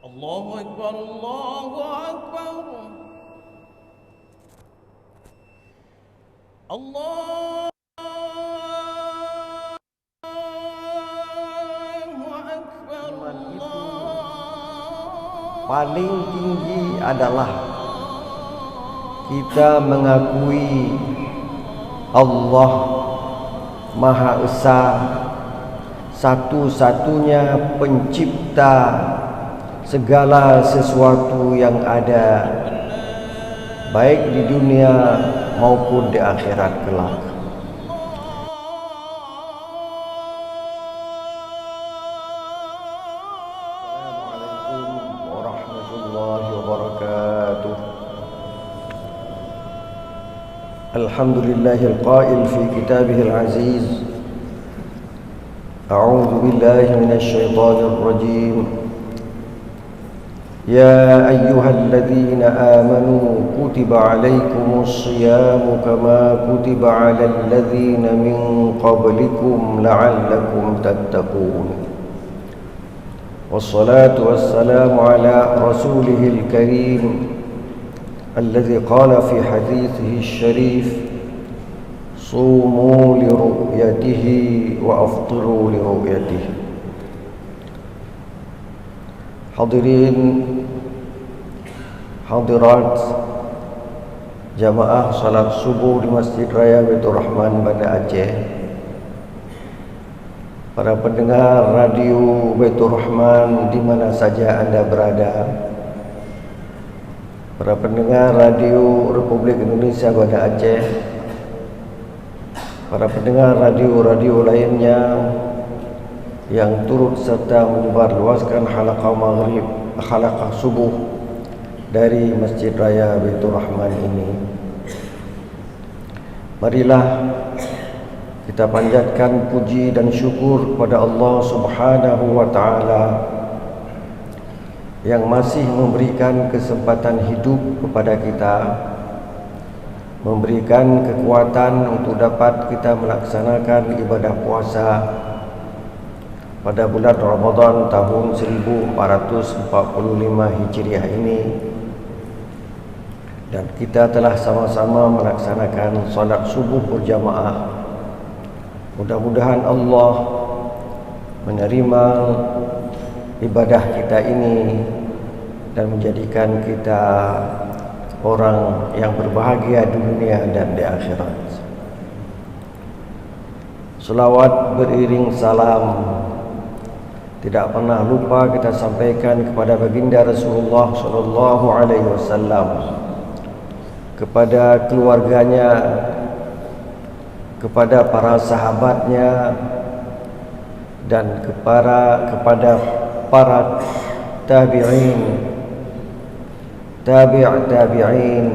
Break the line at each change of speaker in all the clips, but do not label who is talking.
الله أكبر الله أكبر الله أكبر
paling tinggi adalah kita mengakui Allah Maha Esa, satu-satunya pencipta segala sesuatu yang ada, baik di dunia maupun di akhirat kelak. Assalamualaikum warahmatullahi wabarakatuh. Alhamdulillahil qail fi kitabihil aziz. A'udzu billahi minasy syaithanir rajim. يا أيها الذين آمنوا كتب عليكم الصيام كما كتب على الذين من قبلكم لعلكم تتقون والصلاة والسلام على رسوله الكريم الذي قال في حديثه الشريف صوموا لرؤيته وأفطروا لرؤيته. Hadirin hadirat jamaah salat subuh di Masjid Raya Baitur Rahman Banda Aceh, para pendengar radio Baitur Rahman di mana saja Anda berada, para pendengar radio Republik Indonesia Banda Aceh, para pendengar radio-radio lainnya yang turut serta menyebarluaskan halaqah maghrib, halaqah subuh dari Masjid Raya Baitur Rahman ini. Marilah kita panjatkan puji dan syukur kepada Allah Subhanahu wa taala yang masih memberikan kesempatan hidup kepada kita, memberikan kekuatan untuk dapat kita melaksanakan ibadah puasa pada bulan Ramadan tahun 1445 Hijriah ini, dan kita telah sama-sama melaksanakan salat subuh berjamaah. Mudah-mudahan Allah menerima ibadah kita ini dan menjadikan kita orang yang berbahagia di dunia dan di akhirat. Selawat beriring salam tidak pernah lupa kita sampaikan kepada baginda Rasulullah sallallahu alaihi wasallam, kepada keluarganya, kepada para sahabatnya, dan kepada para tabi'in, tabi'in,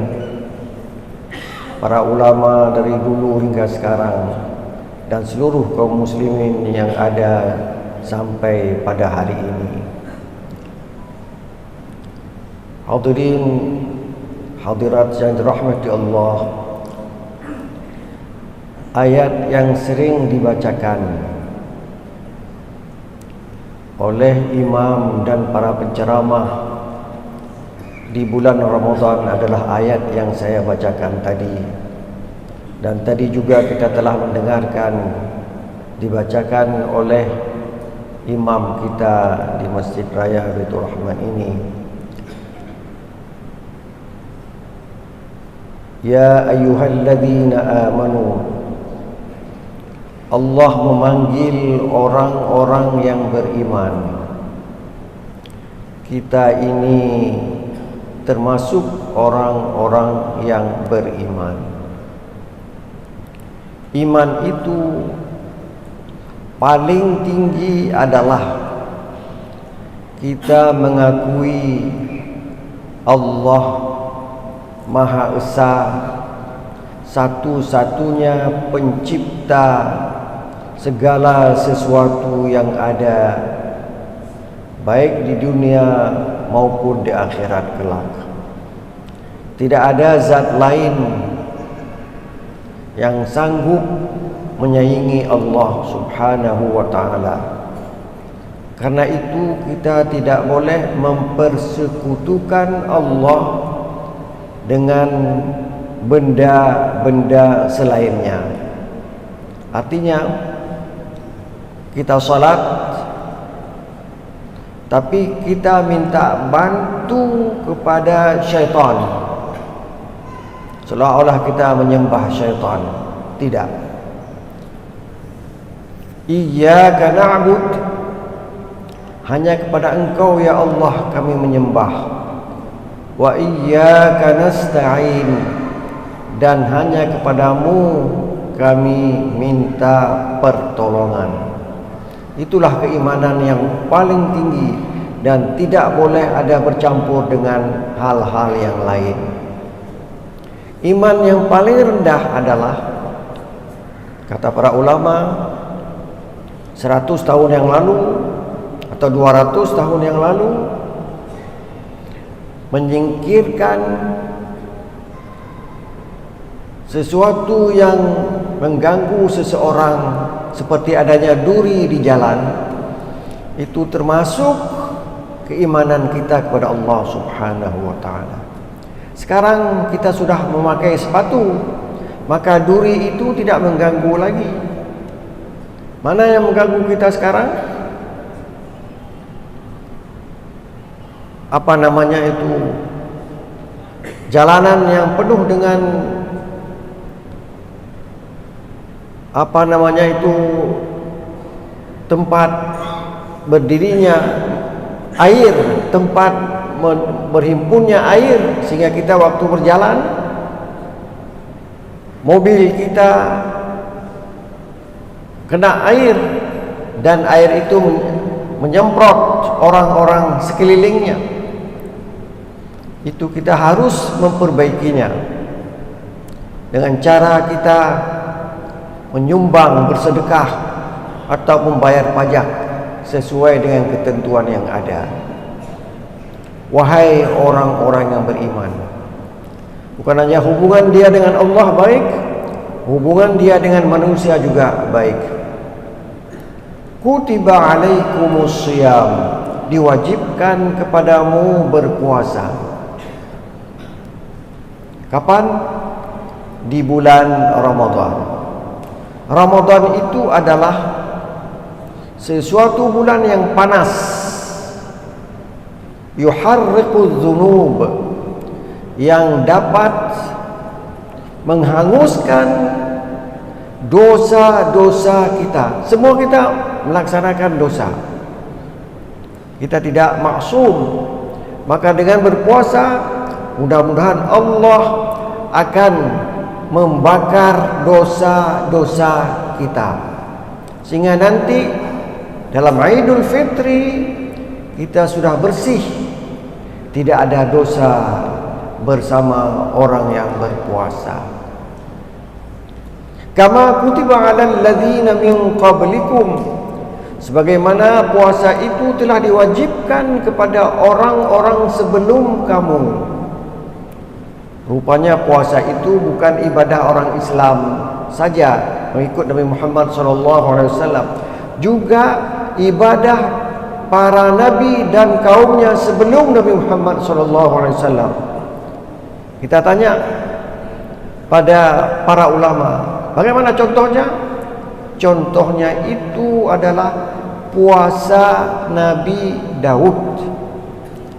para ulama dari dulu hingga sekarang, dan seluruh kaum muslimin yang ada sampai pada hari ini. Hadirin hadirat yang dirahmati Allah, ayat yang sering dibacakan oleh imam dan para penceramah di bulan Ramadan adalah ayat yang saya bacakan tadi, dan tadi juga kita telah mendengarkan dibacakan oleh imam kita di Masjid Raya Baitur Rahman ini. Ya ayyuhalladzina amanu, Allah memanggil orang-orang yang beriman. Kita ini termasuk orang-orang yang beriman. Iman itu paling tinggi adalah kita mengakui Allah Maha Esa, satu-satunya pencipta segala sesuatu yang ada, baik di dunia maupun di akhirat kelak. Tidak ada zat lain yang sanggup menyaingi Allah Subhanahu wa ta'ala. Karena itu kita tidak boleh mempersekutukan Allah dengan benda-benda selainnya. Artinya kita salat tapi kita minta bantu kepada syaitan, seolah-olah kita menyembah syaitan. Tidak. Iyyaka na'bud, hanya kepada Engkau ya Allah kami menyembah. Wa iyyaka nasta'in, dan hanya kepadamu kami minta pertolongan. Itulah keimanan yang paling tinggi dan tidak boleh ada bercampur dengan hal-hal yang lain. Iman yang paling rendah adalah, kata para ulama, 100 tahun yang lalu atau 200 tahun yang lalu, menyingkirkan sesuatu yang mengganggu seseorang, seperti adanya duri di jalan. Itu termasuk keimanan kita kepada Allah Subhanahu wa ta'ala. Sekarang kita sudah memakai sepatu, maka duri itu tidak mengganggu lagi. Mana yang mengganggu kita sekarang? Apa namanya itu? Jalanan yang penuh dengan tempat berdirinya air, tempat berhimpunnya air, sehingga kita waktu berjalan, mobil kita kena air dan air itu menyemprot orang-orang sekelilingnya. Itu kita harus memperbaikinya dengan cara kita menyumbang, bersedekah atau membayar pajak sesuai dengan ketentuan yang ada. Wahai orang-orang yang beriman, bukan hanya hubungan dia dengan Allah baik, hubungan dia dengan manusia juga baik. Kutiba alaikumus shiyam, diwajibkan kepadamu berpuasa. Kapan? Di bulan Ramadan. Ramadan itu adalah sesuatu bulan yang panas, yuharriqudz dzunub, yang dapat menghanguskan dosa-dosa kita. Semua kita melaksanakan dosa, kita tidak maksum. Maka dengan berpuasa, mudah-mudahan Allah akan membakar dosa-dosa kita, sehingga nanti dalam Idul Fitri kita sudah bersih, tidak ada dosa bersama orang yang berpuasa. Kama kutiba 'alal ladzina min qablikum, sebagaimana puasa itu telah diwajibkan kepada orang-orang sebelum kamu. Rupanya puasa itu bukan ibadah orang Islam saja, mengikut Nabi Muhammad SAW, juga ibadah para nabi dan kaumnya sebelum Nabi Muhammad SAW. Kita tanya pada para ulama, bagaimana contohnya? Contohnya itu adalah puasa Nabi Daud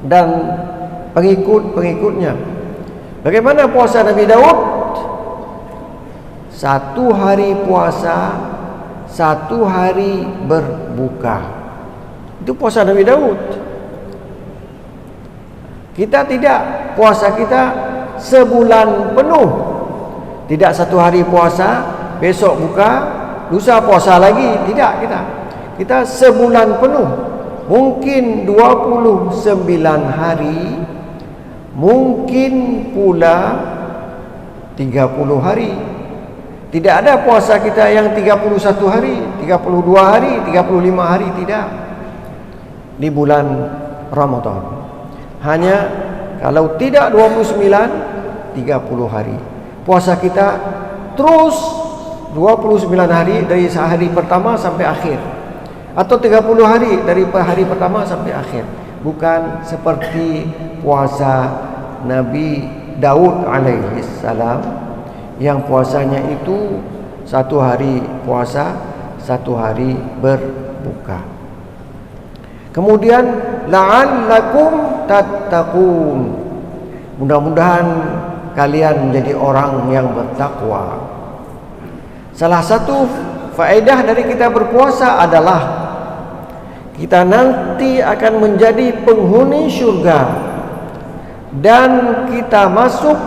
dan pengikut-pengikutnya. Bagaimana puasa Nabi Daud? 1 hari puasa, 1 hari berbuka. Itu puasa Nabi Daud. Kita tidak, puasa kita sebulan penuh. Tidak 1 hari puasa, besok buka, lusa puasa lagi. Tidak, kita sebulan penuh. Mungkin 29 hari, mungkin pula 30 hari. Tidak ada puasa kita yang 31 hari, 32 hari, 35 hari, tidak. Di bulan Ramadan hanya kalau tidak 29, 30 hari. Puasa kita terus 29 hari dari hari pertama sampai akhir. atau 30 hari dari hari pertama sampai akhir. Bukan seperti puasa Nabi Daud alaihi salam yang puasanya itu 1 hari puasa, 1 hari berbuka. Kemudian la'allakum tattaqun, mudah-mudahan kalian menjadi orang yang bertakwa. Salah satu faedah dari kita berpuasa adalah kita nanti akan menjadi penghuni syurga, dan kita masuk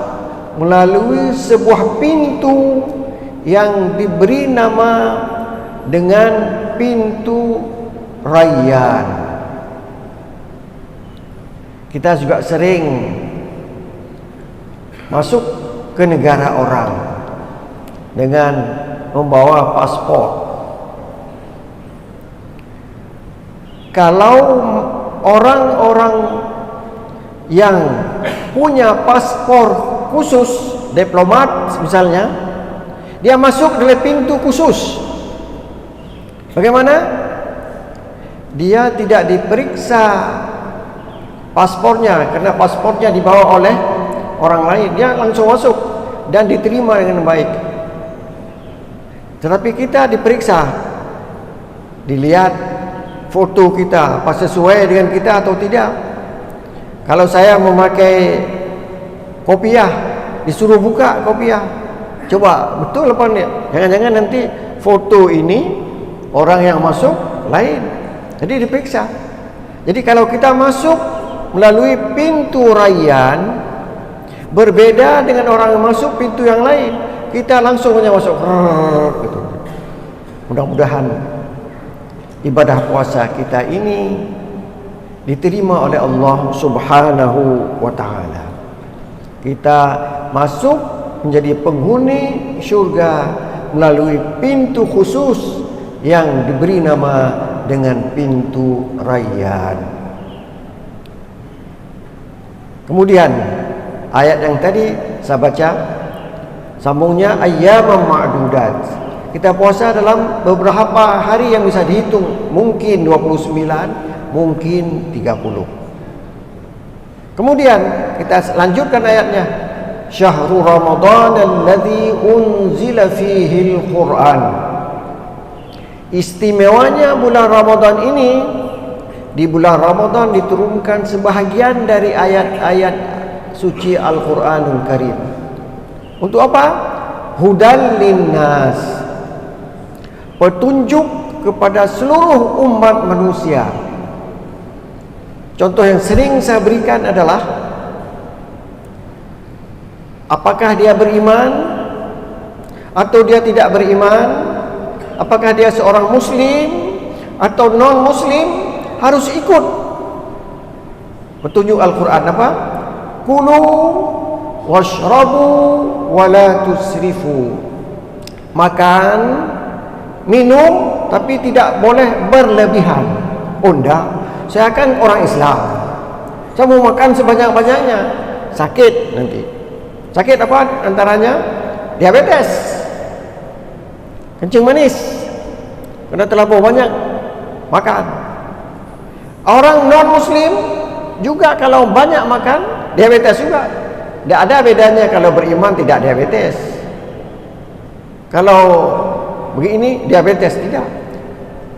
melalui sebuah pintu yang diberi nama dengan pintu Rayyan. Kita juga sering masuk ke negara orang dengan membawa paspor. Kalau orang-orang yang punya paspor khusus, diplomat misalnya, dia masuk dari pintu khusus. Bagaimana? Dia tidak diperiksa paspornya, karena paspornya dibawa oleh orang lain. Dia langsung masuk dan diterima dengan baik. Tetapi kita diperiksa, dilihat foto kita apa sesuai dengan kita atau tidak. Kalau saya memakai kopiah, disuruh buka kopiah, coba betul apa ni? Jangan-jangan nanti foto ini orang yang masuk lain, jadi diperiksa. Jadi kalau kita masuk melalui pintu Rayyan, berbeda dengan orang yang masuk pintu yang lain. Kita langsung hanya masuk gitu. Mudah-mudahan ibadah puasa kita ini diterima oleh Allah Subhanahu wa taala. Kita masuk menjadi penghuni syurga melalui pintu khusus yang diberi nama dengan pintu Rayyan. Kemudian ayat yang tadi saya baca, sambungnya ayyaman ma'dudat. Kita puasa dalam beberapa hari yang bisa dihitung, mungkin 29, mungkin 30. Kemudian kita lanjutkan ayatnya, syahrul Ramadan alladzi unzila fihi al-Quran. Istimewanya bulan Ramadan ini, di bulan Ramadan diturunkan sebahagian dari ayat-ayat suci Al-Quranul Karim. Untuk apa? Hudan linnas, petunjuk kepada seluruh umat manusia. Contoh yang sering saya berikan adalah, apakah dia beriman atau dia tidak beriman, apakah dia seorang muslim atau non muslim, harus ikut petunjuk Al-Quran. Apa? Kulu washrabu wala tusrifu, makan, minum, tapi tidak boleh berlebihan. Oh enggak, saya kan orang Islam, saya mau makan sebanyak-banyaknya, sakit nanti. Sakit apa antaranya? Diabetes, kencing manis, karena terlalu banyak makan. Orang non muslim juga kalau banyak makan, diabetes juga. Tidak ada bedanya kalau beriman tidak diabetes, kalau begini diabetes tidak.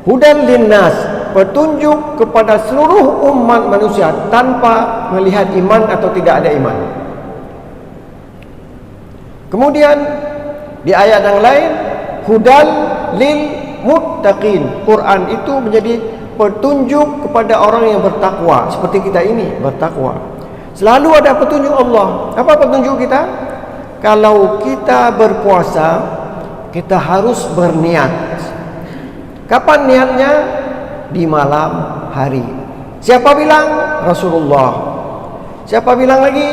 Hudan linnas, petunjuk kepada seluruh umat manusia tanpa melihat iman atau tidak ada iman. Kemudian di ayat yang lain, hudan lil muttaqin. Quran itu menjadi petunjuk kepada orang yang bertakwa, seperti kita ini bertakwa. Selalu ada petunjuk Allah. Apa petunjuk kita? Kalau kita berpuasa, kita harus berniat. Kapan niatnya? Di malam hari. Siapa bilang? Rasulullah. Siapa bilang lagi?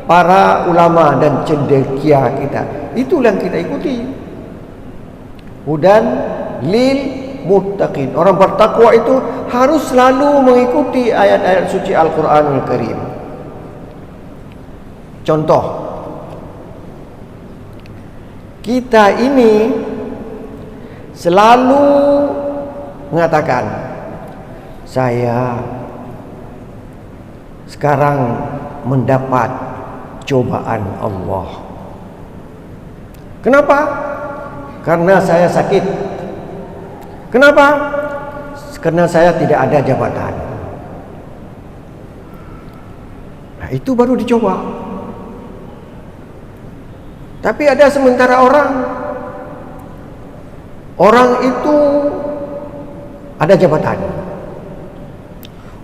Para ulama dan cendekia kita. Itulah yang kita ikuti. Hudan lil muttaqin. Orang bertakwa itu harus selalu mengikuti ayat-ayat suci Al-Quranul Karim. Contoh, kita ini selalu mengatakan, saya sekarang mendapat cobaan Allah. Kenapa? Karena saya sakit. Kenapa? Karena saya tidak ada jabatan. Nah, itu baru dicoba. Tapi ada sementara orang itu ada jabatan,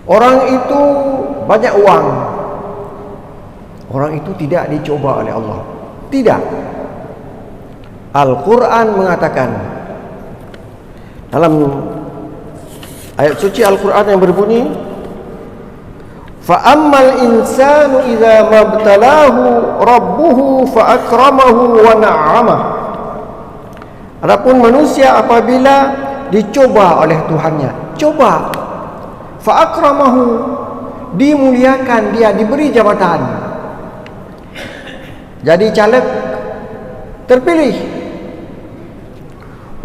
orang itu banyak uang, orang itu tidak dicoba oleh Allah. Tidak. Al-Quran mengatakan dalam ayat suci Al-Quran yang berbunyi, fa'ammal insanu idza mabtalahu rabbuhu fa'akramahu wa na'amah. Adapun manusia apabila dicoba oleh Tuhannya, coba, fa'akramahu, dimuliakan dia, diberi jabatan, jadi caleg, terpilih,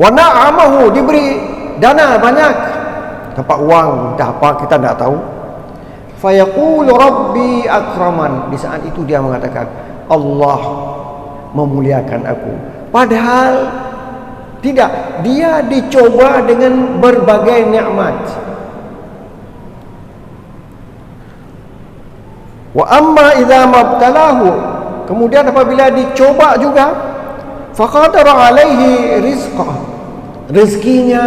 wa na'amahu, diberi dana banyak, dapat uang, entah apa kita tidak tahu. Fayaqulu rabbi akraman, di saat itu dia mengatakan, Allah memuliakan aku. Padahal tidak, dia dicoba dengan berbagai nikmat. Wa amma idza mabtalahu, kemudian apabila dicoba juga, faqadara alaihi rizqah, rezekinya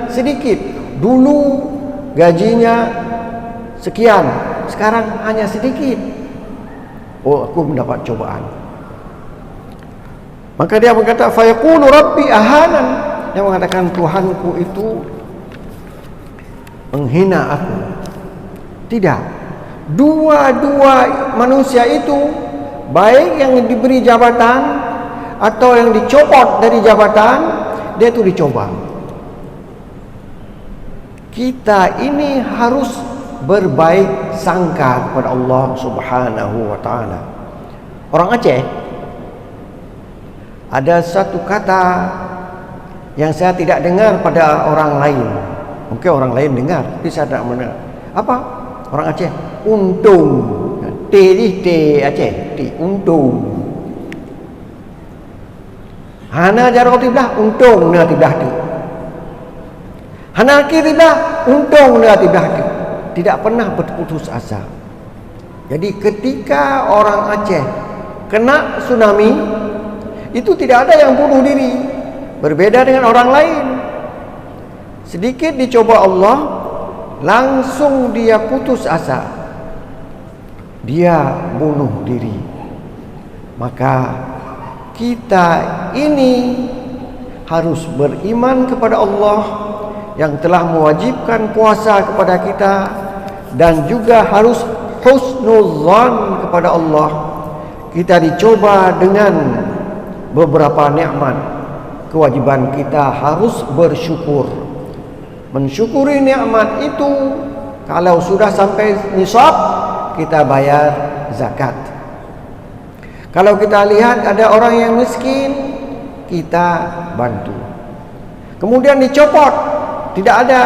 sedikit. Dulu gajinya sekian, sekarang hanya sedikit. Oh, aku mendapat cobaan. Maka dia berkata, fayaqulu rabbi ahanan, yang mengatakan Tuhanku itu menghina aku. Tidak. Dua-dua manusia itu, baik yang diberi jabatan atau yang dicopot dari jabatan, dia itu dicoba. Kita ini harus berbaik sangka kepada Allah Subhanahu wa taala. Orang Aceh ada satu kata yang saya tidak dengar pada orang lain. Mungkin orang lain dengar, tapi saya tidak mendengar. Apa? Orang Aceh, untung. T ni T Aceh, T, untung. Hana jarang tiblah, untung na tiblah tu. Hana kirilah, untung na tiblah tu. Tidak pernah berputus asa. Jadi ketika orang Aceh kena tsunami, itu tidak ada yang bunuh diri. Berbeda dengan orang lain. Sedikit dicoba Allah, langsung dia putus asa. Dia bunuh diri. Maka kita ini harus beriman kepada Allah yang telah mewajibkan puasa kepada kita, dan juga harus husnuzan kepada Allah. Kita dicoba dengan beberapa nikmat, kewajiban kita harus bersyukur. Mensyukuri nikmat itu, kalau sudah sampai nisab, kita bayar zakat. Kalau kita lihat ada orang yang miskin, kita bantu. Kemudian dicopot, tidak ada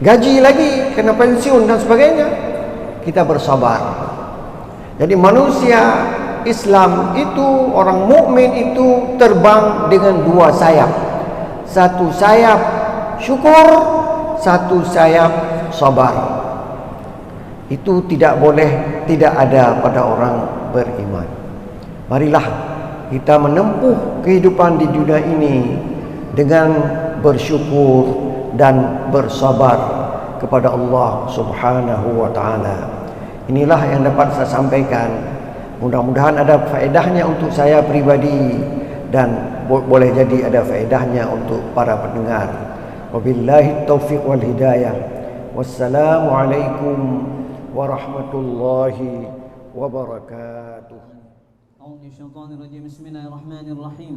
gaji lagi, kena pensiun dan sebagainya, kita bersabar. Jadi manusia Islam itu, orang mukmin itu terbang dengan dua sayap. Satu sayap syukur, satu sayap sabar. Itu tidak boleh tidak ada pada orang beriman. Marilah kita menempuh kehidupan di dunia ini dengan bersyukur dan bersabar kepada Allah Subhanahu wa taala. Inilah yang dapat saya sampaikan. Mudah-mudahan ada faedahnya untuk saya pribadi, dan boleh jadi ada faedahnya untuk para pendengar. Wabillahi taufiq wal hidayah. Wassalamualaikum warahmatullahi wabarakatuh.
A'udzu bisyaitonir rajim. Bismillahirrahmanirrahim.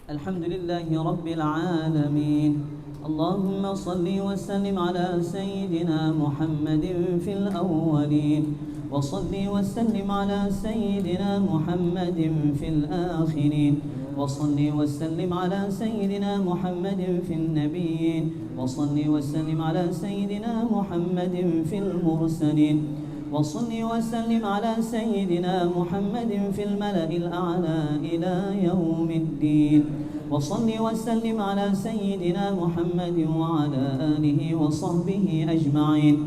Alhamdulillahi rabbil alamin. Allahumma salli wa sallim ala sayyidina Muhammadin fil awwalin, wa salli wa sallim ala sayyidina Muhammadin fil akhirin. وصل وسلم على سيدنا محمد في النبيين وصل وسلم على سيدنا محمد في المرسلين وصل وسلم على سيدنا محمد في الملأ الأعلى إلى يوم الدين وصل وسلم على سيدنا محمد وعلى آله وصحبه أجمعين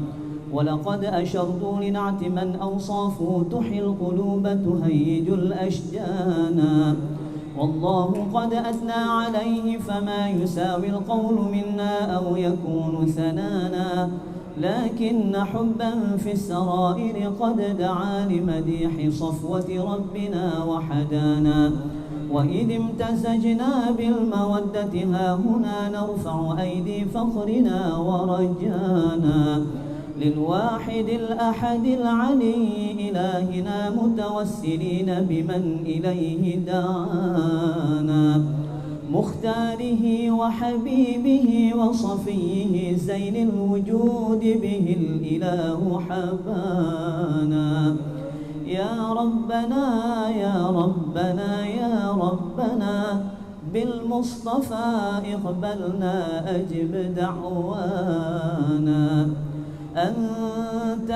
ولقد أشرت لنعت من أوصافه تحيي القلوب تهيج الأشجانا والله قد أثنى عليه فما يساوي القول منا أو يكون ثنانا لكن حبا في السرائر قد دعا لمديح صفوة ربنا وحدانا وإذ امتزجنا بالمودة ها هنا نرفع أيدي فخرنا ورجانا للواحد الأحد العلي إلهنا متوسلين بمن إليه دعانا مختاره وحبيبه وصفيه زين الوجود به الإله حبانا يا ربنا يا ربنا يا ربنا بالمصطفى اقبلنا أجب دعوانا أنت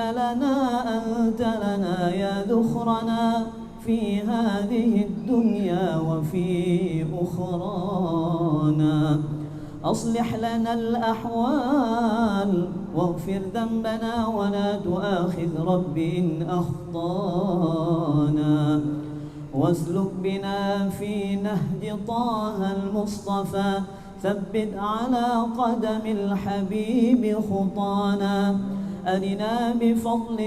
لنا يا ذخرنا في هذه الدنيا وفي أخرانا أصلح لنا الأحوال واغفر ذنبنا ولا تؤاخذ رب إن أخطانا واسلك بنا في نهج طه المصطفى ثبت على قدم الحبيب خطانا أرنا بفضل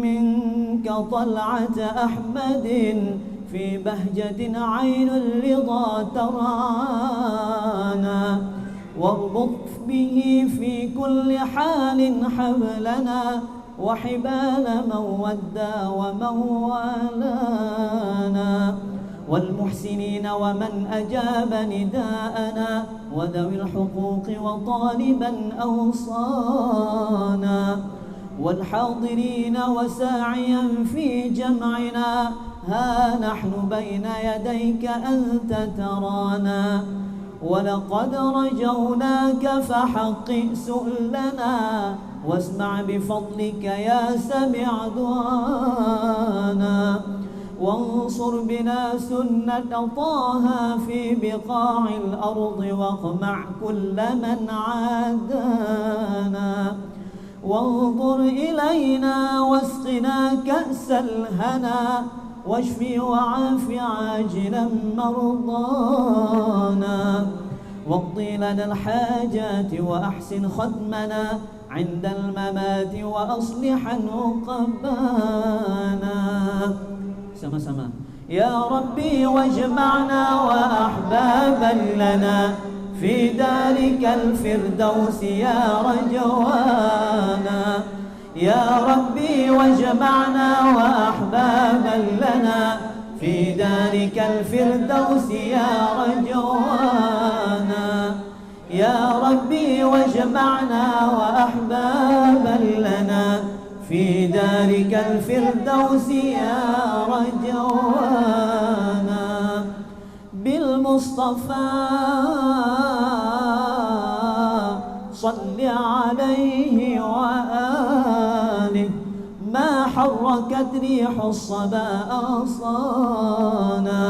منك طلعة أحمد في بهجة عين الرضا ترعانا واربط به في كل حال حبلنا وحبال من ودى ومن والانا والمحسنين ومن أجاب نداءنا وذوي الحقوق وطالبا أوصانا والحاضرين وساعيا في جمعنا ها نحن بين يديك أنت ترانا ولقد رجوناك فحقق سؤلنا واسمع بفضلك يا سميع دعانا وانصر بنا سنة طه في بقاع الأرض واقمع كل من عادانا وانظر إلينا واسقنا كأس الهنا واشف وعاف عاجلا مرضانا واقضي لنا الحاجات وأحسن ختمنا عند الممات وأصلحا عقبانا sama-sama يا ربي واجمعنا وأحبابا لنا في دارك الفردوس يا رجوانا يا ربي واجمعنا وأحبابا لنا في دارك الفردوس يا رجوانا يا ربي واجمعنا وأحبابا لنا في دارك الفردوس يا رجوانا بالمصطفى صل عليه وآله ما حركت ريح الصبا أغصانا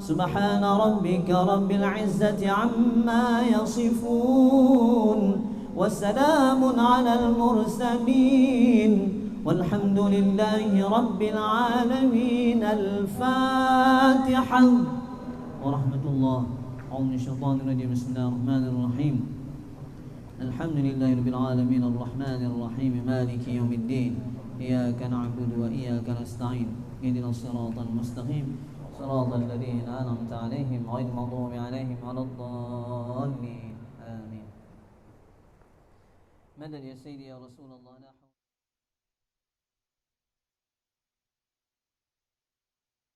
سبحان ربك رب العزة عما يصفون وسلام على المرسلين والحمد لله رب العالمين الفاتحة ورحمة الله أعوذ من الشيطان الرجيم بسم الله الرحمن الرحيم الحمد لله رب العالمين الرحمن الرحيم مالك يوم الدين إياك نعبد وإياك نستعين اهدنا الصراط المستقيم صراط الذين أنعمت عليهم غير المغضوب عليهم ولا الضالين آمين مدد يا سيدي يا رسول الله.